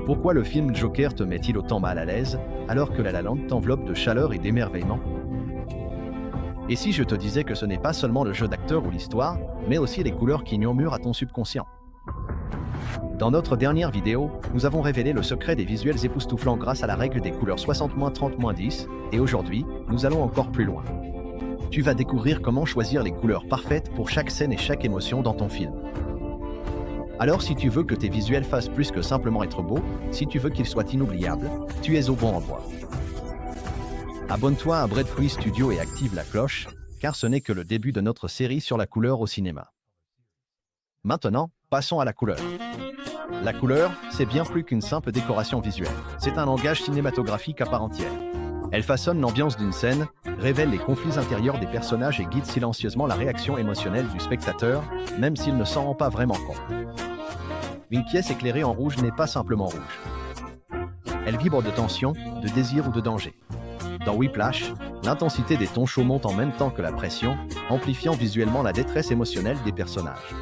Pourquoi le film Joker te met-il autant mal à l'aise, alors que La La Land t'enveloppe de chaleur et d'émerveillement? Et si je te disais que ce n'est pas seulement le jeu d'acteur ou l'histoire, mais aussi les couleurs qui murmurent à ton subconscient? Dans notre dernière vidéo, nous avons révélé le secret des visuels époustouflants grâce à la règle des couleurs 60-30-10, et aujourd'hui, nous allons encore plus loin. Tu vas découvrir comment choisir les couleurs parfaites pour chaque scène et chaque émotion dans ton film. Alors si tu veux que tes visuels fassent plus que simplement être beaux, si tu veux qu'ils soient inoubliables, tu es au bon endroit. Abonne-toi à Breadfruit Studio et active la cloche, car ce n'est que le début de notre série sur la couleur au cinéma. Maintenant, passons à la couleur. La couleur, c'est bien plus qu'une simple décoration visuelle. C'est un langage cinématographique à part entière. Elle façonne l'ambiance d'une scène, révèle les conflits intérieurs des personnages et guide silencieusement la réaction émotionnelle du spectateur, même s'il ne s'en rend pas vraiment compte. Une pièce éclairée en rouge n'est pas simplement rouge. Elle vibre de tension, de désir ou de danger. Dans Whiplash, l'intensité des tons chauds monte en même temps que la pression, amplifiant visuellement la détresse émotionnelle des personnages.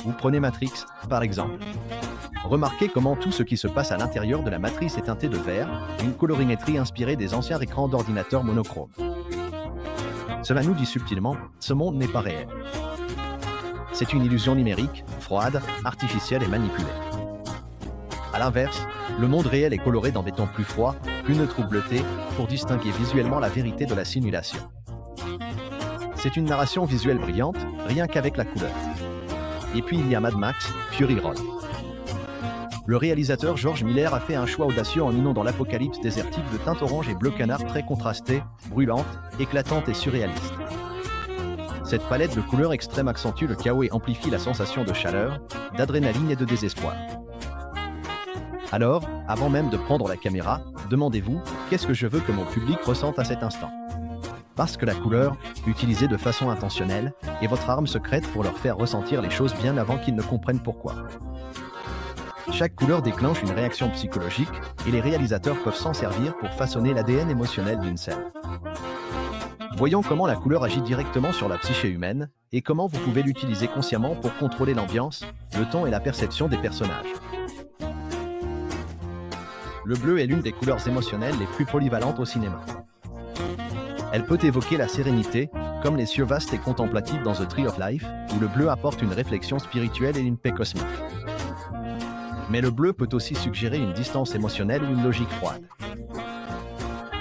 Vous prenez Matrix, par exemple. Remarquez comment tout ce qui se passe à l'intérieur de la matrice est teinté de vert, une colorimétrie inspirée des anciens écrans d'ordinateur monochromes. Cela nous dit subtilement, ce monde n'est pas réel. C'est une illusion numérique, froide, artificielle et manipulée. A l'inverse, le monde réel est coloré dans des tons plus froids, plus neutres ou bleutés, pour distinguer visuellement la vérité de la simulation. C'est une narration visuelle brillante, rien qu'avec la couleur. Et puis il y a Mad Max, Fury Road. Le réalisateur George Miller a fait un choix audacieux en inondant l'apocalypse désertique de teintes orange et bleu canard très contrastées, brûlantes, éclatantes et surréalistes. Cette palette de couleurs extrêmes accentue le chaos et amplifie la sensation de chaleur, d'adrénaline et de désespoir. Alors, avant même de prendre la caméra, demandez-vous, qu'est-ce que je veux que mon public ressente à cet instant? Parce que la couleur, utilisée de façon intentionnelle, est votre arme secrète pour leur faire ressentir les choses bien avant qu'ils ne comprennent pourquoi. Chaque couleur déclenche une réaction psychologique, et les réalisateurs peuvent s'en servir pour façonner l'ADN émotionnel d'une scène. Voyons comment la couleur agit directement sur la psyché humaine, et comment vous pouvez l'utiliser consciemment pour contrôler l'ambiance, le ton et la perception des personnages. Le bleu est l'une des couleurs émotionnelles les plus polyvalentes au cinéma. Elle peut évoquer la sérénité, comme les cieux vastes et contemplatifs dans The Tree of Life, où le bleu apporte une réflexion spirituelle et une paix cosmique. Mais le bleu peut aussi suggérer une distance émotionnelle ou une logique froide.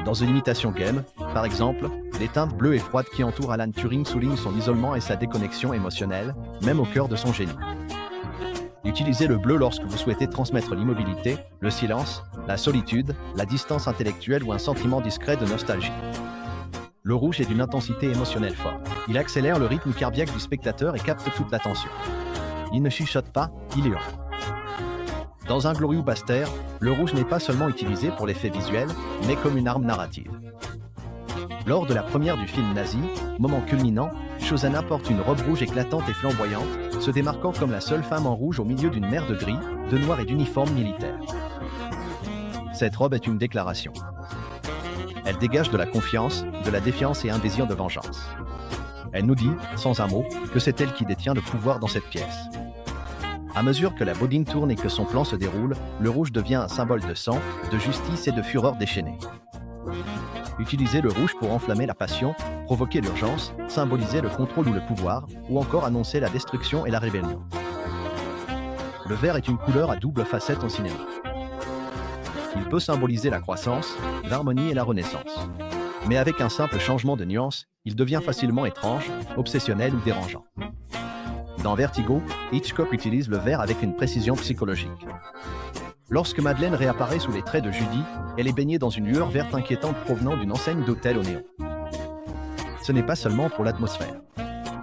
Dans The Imitation Game, par exemple, les teintes bleues et froides qui entourent Alan Turing soulignent son isolement et sa déconnexion émotionnelle, même au cœur de son génie. Utilisez le bleu lorsque vous souhaitez transmettre l'immobilité, le silence, la solitude, la distance intellectuelle ou un sentiment discret de nostalgie. Le rouge est d'une intensité émotionnelle forte. Il accélère le rythme cardiaque du spectateur et capte toute l'attention. Il ne chuchote pas, il hurle. Dans Inglourious Basterds, le rouge n'est pas seulement utilisé pour l'effet visuel, mais comme une arme narrative. Lors de la première du film nazi, moment culminant, Shosanna porte une robe rouge éclatante et flamboyante, se démarquant comme la seule femme en rouge au milieu d'une mer de gris, de noir et d'uniformes militaires. Cette robe est une déclaration. Elle dégage de la confiance, de la défiance et un désir de vengeance. Elle nous dit, sans un mot, que c'est elle qui détient le pouvoir dans cette pièce. À mesure que la bobine tourne et que son plan se déroule, le rouge devient un symbole de sang, de justice et de fureur déchaînée. Utilisez le rouge pour enflammer la passion, provoquer l'urgence, symboliser le contrôle ou le pouvoir, ou encore annoncer la destruction et la rébellion. Le vert est une couleur à double facette au cinéma. Il peut symboliser la croissance, l'harmonie et la renaissance. Mais avec un simple changement de nuance, il devient facilement étrange, obsessionnel ou dérangeant. Dans Vertigo, Hitchcock utilise le vert avec une précision psychologique. Lorsque Madeleine réapparaît sous les traits de Judy, elle est baignée dans une lueur verte inquiétante provenant d'une enseigne d'hôtel au néon. Ce n'est pas seulement pour l'atmosphère.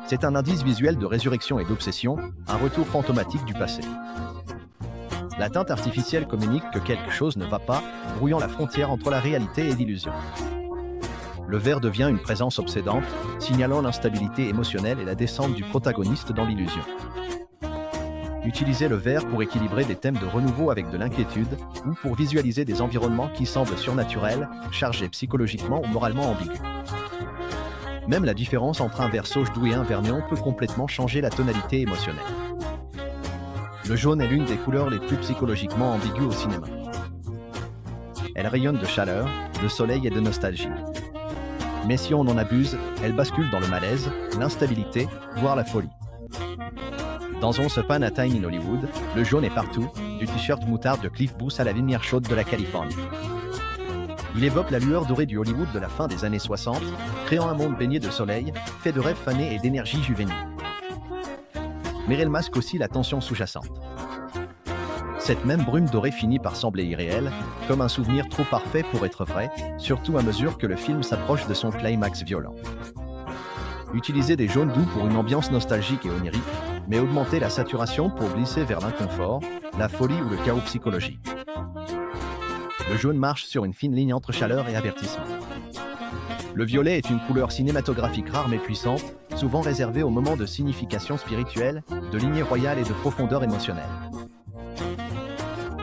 C'est un indice visuel de résurrection et d'obsession, un retour fantomatique du passé. La teinte artificielle communique que quelque chose ne va pas, brouillant la frontière entre la réalité et l'illusion. Le vert devient une présence obsédante, signalant l'instabilité émotionnelle et la descente du protagoniste dans l'illusion. Utilisez le vert pour équilibrer des thèmes de renouveau avec de l'inquiétude, ou pour visualiser des environnements qui semblent surnaturels, chargés psychologiquement ou moralement ambigus. Même la différence entre un vert sauge doux et un vert néon peut complètement changer la tonalité émotionnelle. Le jaune est l'une des couleurs les plus psychologiquement ambiguës au cinéma. Elle rayonne de chaleur, de soleil et de nostalgie. Mais si on en abuse, elle bascule dans le malaise, l'instabilité, voire la folie. Dans Once Upon a Time in Hollywood, le jaune est partout, du t-shirt moutarde de Cliff Booth à la lumière chaude de la Californie. Il évoque la lueur dorée du Hollywood de la fin des années 60, créant un monde baigné de soleil, fait de rêves fanés et d'énergie juvénile. Mais elle masque aussi la tension sous-jacente. Cette même brume dorée finit par sembler irréelle, comme un souvenir trop parfait pour être vrai, surtout à mesure que le film s'approche de son climax violent. Utilisez des jaunes doux pour une ambiance nostalgique et onirique, mais augmentez la saturation pour glisser vers l'inconfort, la folie ou le chaos psychologique. Le jaune marche sur une fine ligne entre chaleur et avertissement. Le violet est une couleur cinématographique rare mais puissante, souvent réservée aux moments de signification spirituelle, de lignée royale et de profondeur émotionnelle.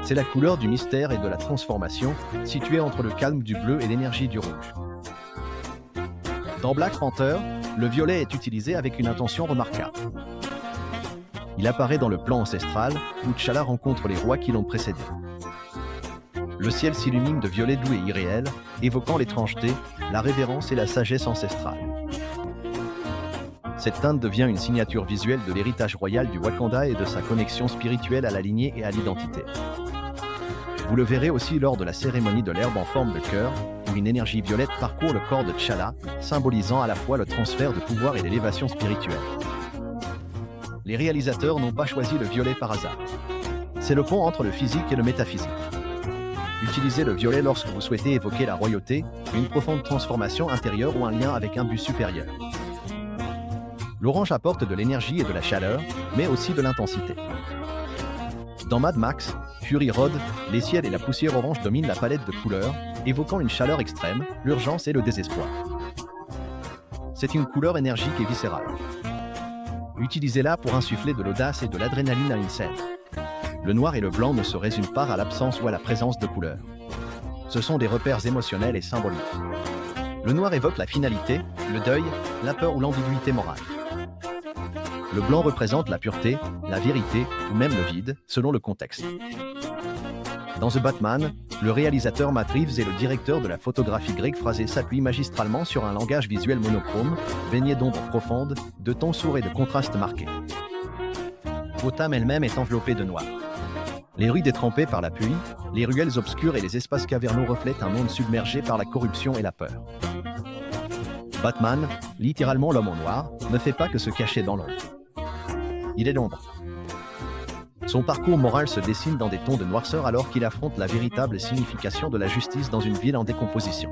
C'est la couleur du mystère et de la transformation, située entre le calme du bleu et l'énergie du rouge. Dans Black Panther, le violet est utilisé avec une intention remarquable. Il apparaît dans le plan ancestral, où T'Challa rencontre les rois qui l'ont précédé. Le ciel s'illumine de violet doux et irréel, évoquant l'étrangeté, la révérence et la sagesse ancestrale. Cette teinte devient une signature visuelle de l'héritage royal du Wakanda et de sa connexion spirituelle à la lignée et à l'identité. Vous le verrez aussi lors de la cérémonie de l'herbe en forme de cœur, où une énergie violette parcourt le corps de T'Challa, symbolisant à la fois le transfert de pouvoir et l'élévation spirituelle. Les réalisateurs n'ont pas choisi le violet par hasard. C'est le pont entre le physique et le métaphysique. Utilisez le violet lorsque vous souhaitez évoquer la royauté, une profonde transformation intérieure ou un lien avec un but supérieur. L'orange apporte de l'énergie et de la chaleur, mais aussi de l'intensité. Dans Mad Max, Fury Road, les ciels et la poussière orange dominent la palette de couleurs, évoquant une chaleur extrême, l'urgence et le désespoir. C'est une couleur énergique et viscérale. Utilisez-la pour insuffler de l'audace et de l'adrénaline à une scène. Le noir et le blanc ne se résument pas à l'absence ou à la présence de couleurs. Ce sont des repères émotionnels et symboliques. Le noir évoque la finalité, le deuil, la peur ou l'ambiguïté morale. Le blanc représente la pureté, la vérité ou même le vide, selon le contexte. Dans The Batman, le réalisateur Matt Reeves et le directeur de la photographie Greg Fraser s'appuient magistralement sur un langage visuel monochrome, baigné d'ombres profondes, de tons sourds et de contrastes marqués. Gotham elle-même est enveloppée de noir. Les rues détrempées par la pluie, les ruelles obscures et les espaces caverneux reflètent un monde submergé par la corruption et la peur. Batman, littéralement l'homme en noir, ne fait pas que se cacher dans l'ombre. Il est l'ombre. Son parcours moral se dessine dans des tons de noirceur alors qu'il affronte la véritable signification de la justice dans une ville en décomposition.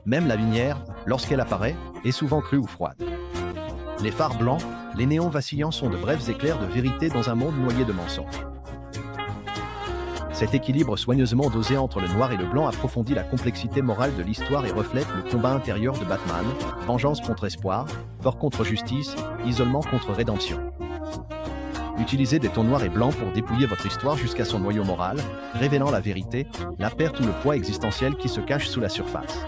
Même la lumière, lorsqu'elle apparaît, est souvent crue ou froide. Les phares blancs, les néons vacillants sont de brefs éclairs de vérité dans un monde noyé de mensonges. Cet équilibre soigneusement dosé entre le noir et le blanc approfondit la complexité morale de l'histoire et reflète le combat intérieur de Batman, vengeance contre espoir, tort contre justice, isolement contre rédemption. Utilisez des tons noirs et blancs pour dépouiller votre histoire jusqu'à son noyau moral, révélant la vérité, la perte ou le poids existentiel qui se cache sous la surface.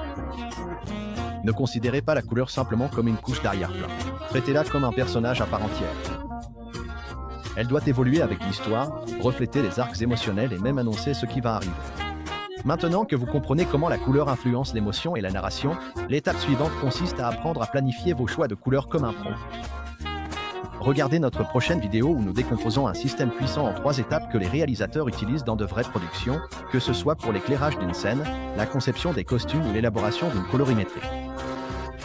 Ne considérez pas la couleur simplement comme une couche d'arrière-plan. Traitez-la comme un personnage à part entière. Elle doit évoluer avec l'histoire, refléter les arcs émotionnels et même annoncer ce qui va arriver. Maintenant que vous comprenez comment la couleur influence l'émotion et la narration, l'étape suivante consiste à apprendre à planifier vos choix de couleurs comme un pro. Regardez notre prochaine vidéo où nous décomposons un système puissant en 3 étapes que les réalisateurs utilisent dans de vraies productions, que ce soit pour l'éclairage d'une scène, la conception des costumes ou l'élaboration d'une colorimétrie.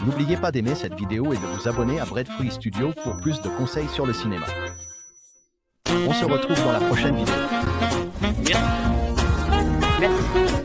N'oubliez pas d'aimer cette vidéo et de vous abonner à Breadfruit Studio pour plus de conseils sur le cinéma. On se retrouve dans la prochaine vidéo. Merci.